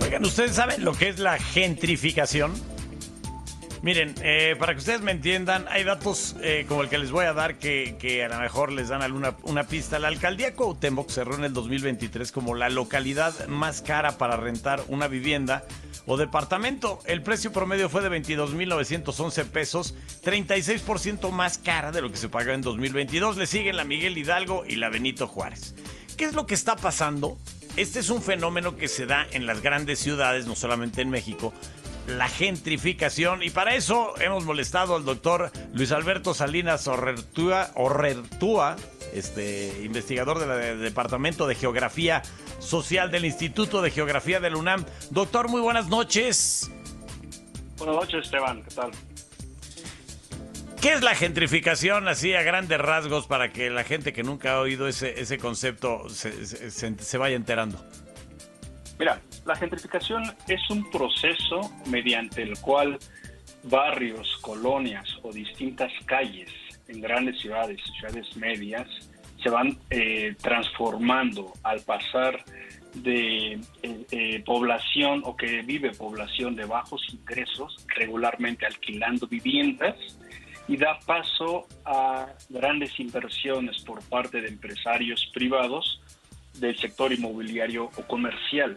Oigan, ¿ustedes saben lo que es la gentrificación? Miren, para que ustedes me entiendan, hay datos como el que les voy a dar que a lo mejor les dan una pista. La alcaldía Cuauhtémoc cerró en el 2023 como la localidad más cara para rentar una vivienda o departamento. El precio promedio fue de 22,911 pesos, 36% más cara de lo que se pagó en 2022. Le siguen la Miguel Hidalgo y la Benito Juárez. ¿Qué es lo que está pasando? Este es un fenómeno que se da en las grandes ciudades, no solamente en México, la gentrificación, y para eso hemos molestado al doctor Luis Alberto Salinas Orrertúa, investigador del Departamento de Geografía Social del Instituto de Geografía de la UNAM. Doctor, muy buenas noches. Buenas noches, Esteban, ¿qué tal? ¿Qué es la gentrificación, así a grandes rasgos, para que la gente que nunca ha oído ese concepto se vaya enterando? Mira, la gentrificación es un proceso mediante el cual barrios, colonias o distintas calles en grandes ciudades, ciudades medias, se van transformando al pasar de población o que vive población de bajos ingresos, regularmente alquilando viviendas, y da paso a grandes inversiones por parte de empresarios privados del sector inmobiliario o comercial.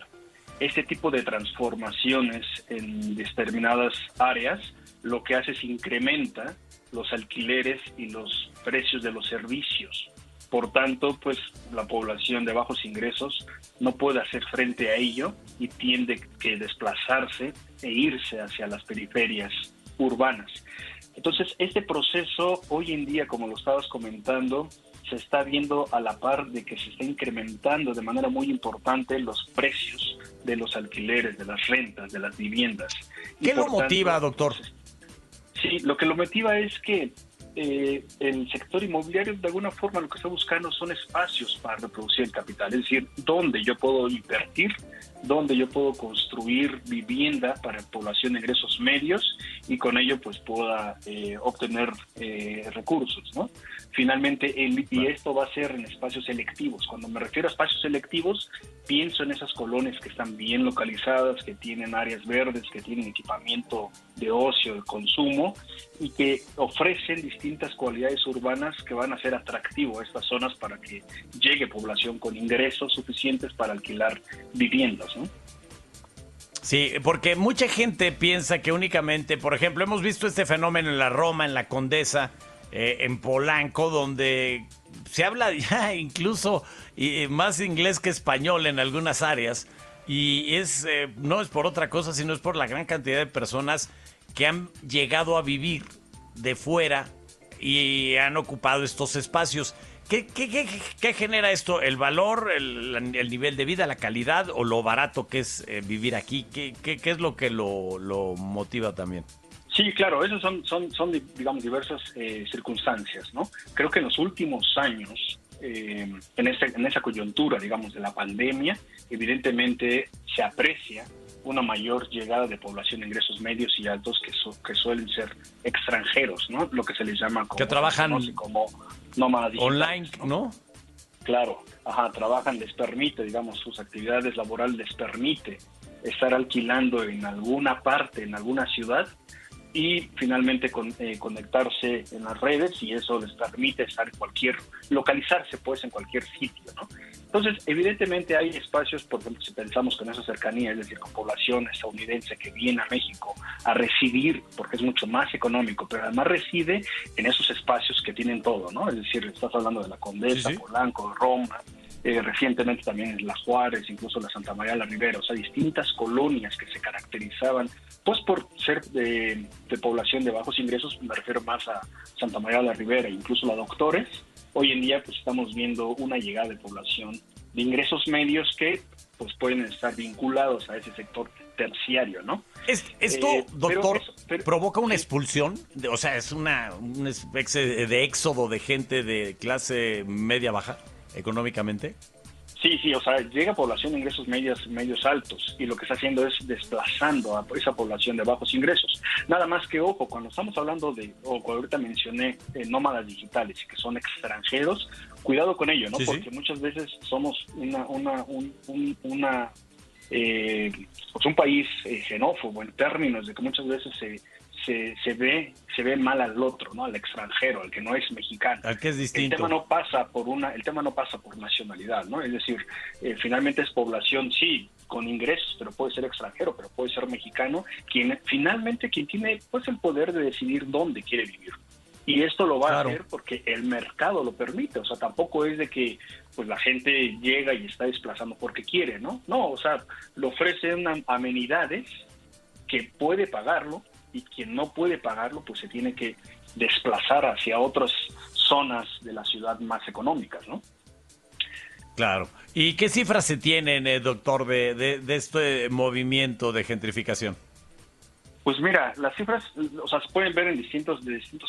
Este tipo de transformaciones en determinadas áreas lo que hace es incrementa los alquileres y los precios de los servicios. Por tanto, pues la población de bajos ingresos no puede hacer frente a ello y tiende que desplazarse e irse hacia las periferias urbanas. Entonces, este proceso hoy en día, como lo estabas comentando, se está viendo a la par de que se está incrementando de manera muy importante los precios de los alquileres, de las rentas, de las viviendas. ¿Qué lo motiva, doctor? Sí, lo que lo motiva es que el sector inmobiliario de alguna forma lo que está buscando son espacios para reproducir el capital, es decir, donde yo puedo invertir, donde yo puedo construir vivienda para población de ingresos medios y con ello pues pueda obtener recursos, ¿no? Finalmente, y esto va a ser en espacios selectivos. Cuando me refiero a espacios selectivos, pienso en esas colonias que están bien localizadas, que tienen áreas verdes, que tienen equipamiento de ocio, de consumo, y que ofrecen distintas cualidades urbanas que van a ser atractivo a estas zonas para que llegue población con ingresos suficientes para alquilar viviendas, ¿no? Sí, porque mucha gente piensa que únicamente, por ejemplo, hemos visto este fenómeno en la Roma, en la Condesa, en Polanco, donde se habla ya incluso más inglés que español en algunas áreas, y no es por otra cosa, sino es por la gran cantidad de personas que han llegado a vivir de fuera y han ocupado estos espacios. ¿Qué genera esto? ¿El valor, el nivel de vida, la calidad o lo barato que es vivir aquí? ¿Qué es lo que lo motiva también? Sí, claro, esas son digamos, diversas circunstancias, ¿no? Creo que en los últimos años, en esa coyuntura, digamos, de la pandemia, evidentemente se aprecia una mayor llegada de población de ingresos medios y altos que suelen ser extranjeros, ¿no? Lo que se les llama como, que trabajan como nómadas digitales, online, ¿no? Claro, trabajan, les permite, digamos, sus actividades laborales les permite estar alquilando en alguna parte, en alguna ciudad, y finalmente conectarse en las redes, y eso les permite localizarse pues en cualquier sitio, ¿no? Entonces, evidentemente hay espacios, por ejemplo, si pensamos con esa cercanía, es decir, con población estadounidense que viene a México a residir, porque es mucho más económico, pero además reside en esos espacios que tienen todo, ¿no? Es decir, estás hablando de la Condesa, sí. Polanco, Roma, recientemente también en La Juárez, incluso la Santa María la Ribera, o sea, distintas colonias que se caracterizaban pues por ser de población de bajos ingresos. Me refiero más a Santa María la Ribera, incluso la Doctores. Hoy en día pues estamos viendo una llegada de población de ingresos medios que pues pueden estar vinculados a ese sector terciario, ¿no? Esto, doctor, provoca una expulsión, o sea, es una especie de éxodo de gente de clase media-baja económicamente. Sí, o sea, llega población de ingresos medios altos, y lo que está haciendo es desplazando a esa población de bajos ingresos. Nada más que, ojo, cuando estamos hablando cuando ahorita mencioné nómadas digitales, que son extranjeros, cuidado con ello, ¿no? Sí, porque muchas veces somos pues un país xenófobo en términos de que muchas veces se ve mal al otro, ¿no? Al extranjero, al que no es mexicano. Al que es distinto. El tema no pasa por nacionalidad, ¿no? Es decir, finalmente es población, sí, con ingresos, pero puede ser extranjero, pero puede ser mexicano, quien tiene pues el poder de decidir dónde quiere vivir. Y esto lo va a hacer porque el mercado lo permite. O sea, tampoco es de que pues la gente llega y está desplazando porque quiere, ¿no? No, o sea, le ofrecen amenidades que puede pagarlo, y quien no puede pagarlo pues se tiene que desplazar hacia otras zonas de la ciudad más económicas, ¿no? Claro. ¿Y qué cifras se tienen, doctor, de este movimiento de gentrificación? Pues mira, las cifras, o sea, se pueden ver de distintos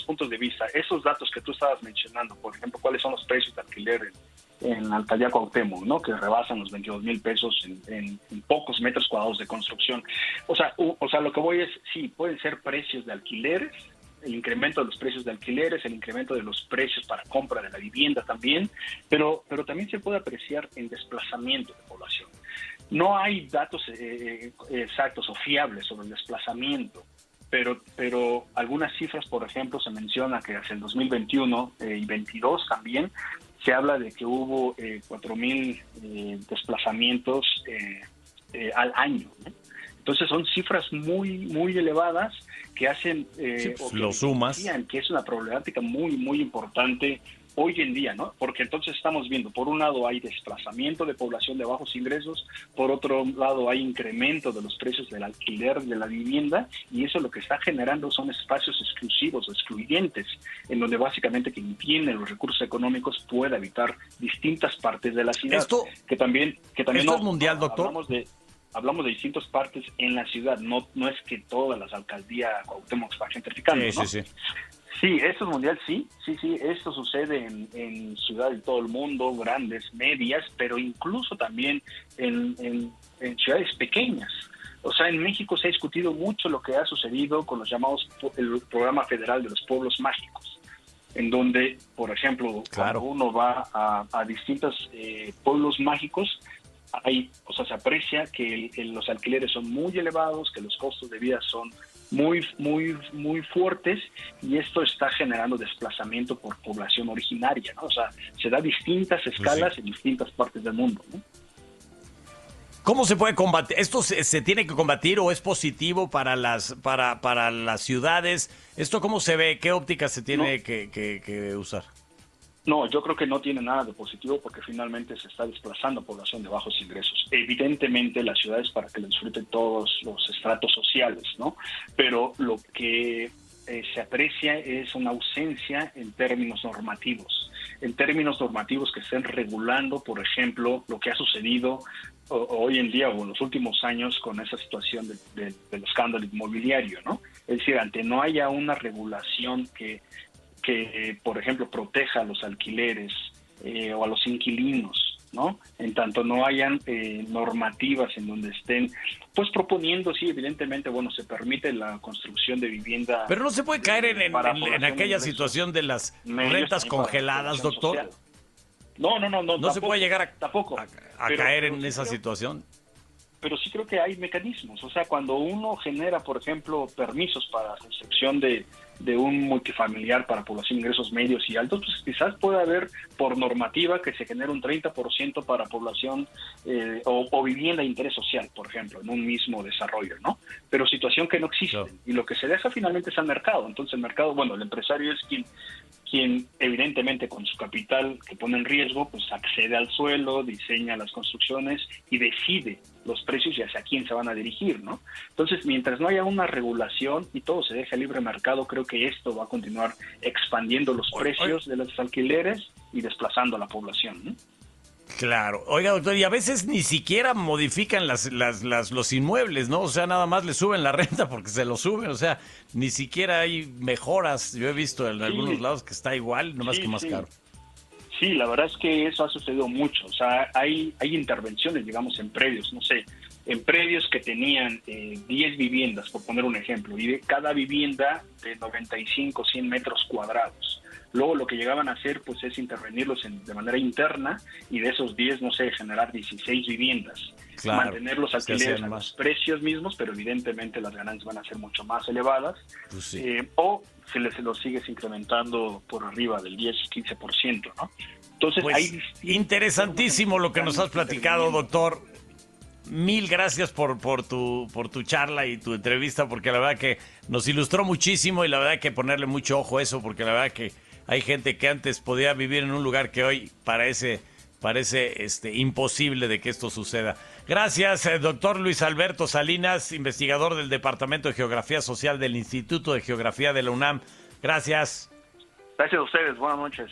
puntos de vista. Esos datos que tú estabas mencionando, por ejemplo, cuáles son los precios de alquiler en Alcaldía Cuauhtémoc, ¿no? Que rebasan los 22,000 pesos en pocos metros cuadrados de construcción. O sea, lo que voy es, sí, pueden ser precios de alquileres, el incremento de los precios de alquileres, el incremento de los precios para compra de la vivienda también, pero también se puede apreciar en desplazamiento de población. No hay datos exactos o fiables sobre el desplazamiento, pero algunas cifras, por ejemplo, se menciona que hacia el 2021 y 22 también se habla de que hubo 4,000 desplazamientos al año, ¿no? Entonces son cifras muy, muy elevadas que hacen lo sumas, que es una problemática muy, muy importante hoy en día, ¿no? Porque entonces estamos viendo, por un lado hay desplazamiento de población de bajos ingresos, por otro lado hay incremento de los precios del alquiler de la vivienda, y eso lo que está generando son espacios exclusivos, excluyentes, en donde básicamente quien tiene los recursos económicos puede habitar distintas partes de la ciudad. Esto ¿Esto es mundial, doctor? Hablamos de distintas partes en la ciudad, no es que todas las alcaldías Cuauhtémoc está gentrificando, ¿no? Sí. Sí, esto es mundial, sí, esto sucede en ciudades de todo el mundo, grandes, medias, pero incluso también en ciudades pequeñas. O sea, en México se ha discutido mucho lo que ha sucedido con los llamados, el Programa Federal de los Pueblos Mágicos, en donde, por ejemplo, cuando uno va a distintos pueblos mágicos, se aprecia que los alquileres son muy elevados, que los costos de vida son muy, muy, muy fuertes, y esto está generando desplazamiento por población originaria, ¿no? O sea, se da distintas escalas en distintas partes del mundo, ¿no? ¿Cómo se puede combatir? ¿Esto se tiene que combatir o es positivo para las ciudades? ¿Esto cómo se ve? ¿Qué óptica se tiene que usar? No, yo creo que no tiene nada de positivo, porque finalmente se está desplazando población de bajos ingresos. Evidentemente las ciudades para que lo disfruten todos los estratos sociales, ¿no? Pero lo que se aprecia es una ausencia en términos normativos. En términos normativos que estén regulando, por ejemplo, lo que ha sucedido hoy en día o en los últimos años con esa situación del escándalo inmobiliario, ¿no? Es decir, ante no haya una regulación que por ejemplo, proteja a los alquileres o a los inquilinos, ¿no? En tanto no hayan normativas en donde estén, pues proponiendo, sí, evidentemente, bueno, se permite la construcción de vivienda. Pero no se puede caer en aquella situación de las rentas congeladas, doctor. Social. No. No tampoco, se puede llegar a caer en esa situación. Pero sí creo que hay mecanismos. O sea, cuando uno genera, por ejemplo, permisos para construcción de un multifamiliar para población de ingresos medios y altos, pues quizás pueda haber por normativa que se genere un 30% para población o vivienda de interés social, por ejemplo, en un mismo desarrollo, ¿no? Pero situación que no existe. Claro. Y lo que se deja finalmente es al mercado. Entonces el mercado, bueno, el empresario es quien evidentemente con su capital que pone en riesgo, pues accede al suelo, diseña las construcciones y decide los precios y hacia quién se van a dirigir, ¿no? Entonces, mientras no haya una regulación y todo se deje a libre mercado, creo que esto va a continuar expandiendo los precios de los alquileres y desplazando a la población, ¿no? Claro. Oiga, doctor, y a veces ni siquiera modifican los inmuebles, ¿no? O sea, nada más le suben la renta porque se lo suben, o sea, ni siquiera hay mejoras. Yo he visto en algunos lados que está igual, nomás que más caro. Sí, la verdad es que eso ha sucedido mucho. O sea, hay intervenciones, digamos, en predios, no sé, en predios que tenían 10 viviendas, por poner un ejemplo, y de cada vivienda de 95, 100 metros cuadrados. Luego lo que llegaban a hacer pues es intervenirlos de manera interna, y de esos 10, no sé, generar 16 viviendas. Claro, Mantener los alquileres a los precios mismos, pero evidentemente las ganancias van a ser mucho más elevadas. Pues sí. O se los sigues incrementando por arriba del 10-15%, ¿no? Entonces, pues interesantísimo lo que nos has platicado, doctor. Mil gracias por tu charla y tu entrevista, porque la verdad que nos ilustró muchísimo, y la verdad que ponerle mucho ojo a eso, porque la verdad que hay gente que antes podía vivir en un lugar que hoy parece imposible de que esto suceda. Gracias, doctor Luis Alberto Salinas, investigador del Departamento de Geografía Social del Instituto de Geografía de la UNAM. Gracias. Gracias a ustedes. Buenas noches.